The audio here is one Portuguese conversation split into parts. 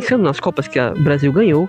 pensando nas Copas que o Brasil ganhou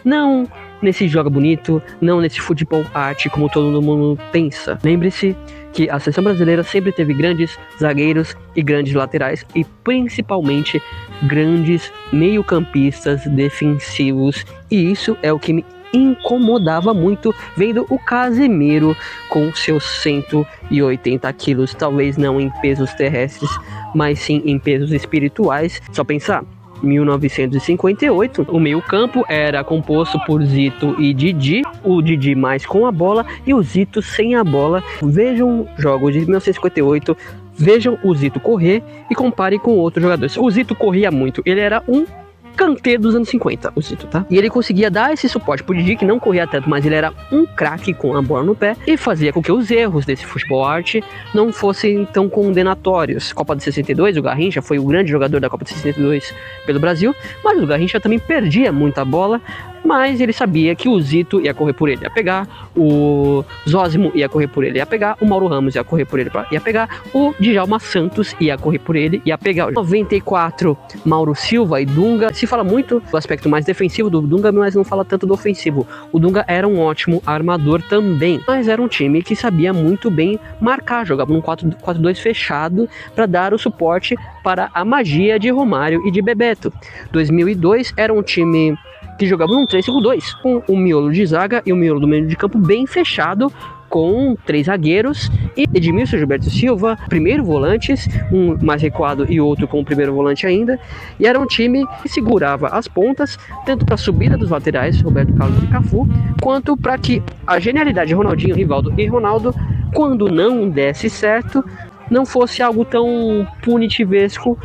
não nesse joga bonito, não nesse futebol arte como todo mundo pensa. Lembre-se que a seleção brasileira sempre teve grandes zagueiros e grandes laterais e principalmente grandes meio-campistas defensivos, e isso é o que me incomodava muito vendo o Casemiro com seus 180 quilos, talvez não em pesos terrestres, mas sim em pesos espirituais. Só pensar, 1958, o meio-campo era composto por Zito e Didi, o Didi mais com a bola e o Zito sem a bola. Vejam jogos de 1958, vejam o Zito correr e comparem com outros jogadores. O Zito corria muito, ele era um Kanté dos anos 50, o Zito, tá? E ele conseguia dar esse suporte pro Didi, que não corria tanto, mas ele era um craque com a bola no pé e fazia com que os erros desse futebol arte não fossem tão condenatórios. Copa de 62, o Garrincha foi o grande jogador da Copa de 62 pelo Brasil, mas o Garrincha também perdia muita bola, mas ele sabia que o Zito ia correr por ele, ia pegar, o Zósimo ia correr por ele, ia pegar, o Mauro Ramos ia correr por ele, ia pegar, o Djalma Santos ia correr por ele, ia pegar. 94, Mauro Silva e Dunga. Se fala muito do aspecto mais defensivo do Dunga, mas não fala tanto do ofensivo. O Dunga era um ótimo armador também, mas era um time que sabia muito bem marcar, jogava num 4-4-2 fechado para dar o suporte para a magia de Romário e de Bebeto. 2002 era um time que jogava num 3-5-2, com o miolo de zaga e o miolo do meio de campo bem fechado, com 3 zagueiros e Edmilson, Gilberto Silva, primeiro volantes, um mais recuado e outro com o primeiro volante ainda, e era um time que segurava as pontas, tanto para a subida dos laterais, Roberto Carlos e Cafu, quanto para que a genialidade de Ronaldinho, Rivaldo e Ronaldo, quando não desse certo, não fosse algo tão punitivesco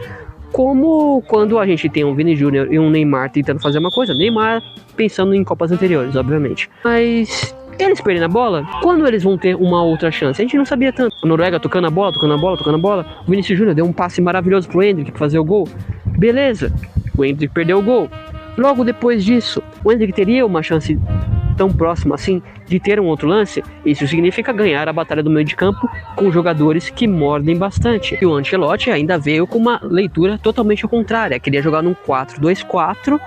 como quando a gente tem um Vini Júnior e um Neymar tentando fazer uma coisa. Neymar pensando em Copas anteriores, obviamente. Mas eles perdem a bola, quando eles vão ter uma outra chance? A gente não sabia tanto. A Noruega tocando a bola. O Vinícius Júnior deu um passe maravilhoso pro Endrick pra fazer o gol. Beleza, o Endrick perdeu o gol. Logo depois disso, o Endrick teria uma chance tão próxima assim de ter um outro lance. Isso significa ganhar a batalha do meio de campo com jogadores que mordem bastante. E o Ancelotti ainda veio com uma leitura totalmente contrária, queria jogar num 4-2-4,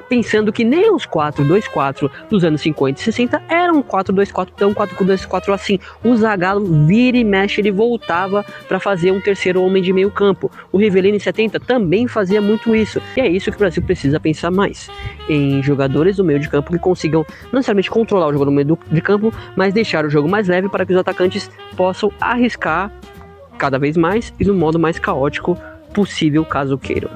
pensando que nem os 4-2-4 dos anos 50 e 60 eram 4-2-4, tão 4-2-4 assim. O Zagallo vira e mexe, ele voltava para fazer um terceiro homem de meio campo. O Rivellini em 70 também fazia muito isso. E é isso que o Brasil precisa pensar mais, em jogadores do meio de campo que consigam não necessariamente controlar o jogo no meio de campo, mas deixar o jogo mais leve para que os atacantes possam arriscar cada vez mais e no modo mais caótico possível, caso queiram.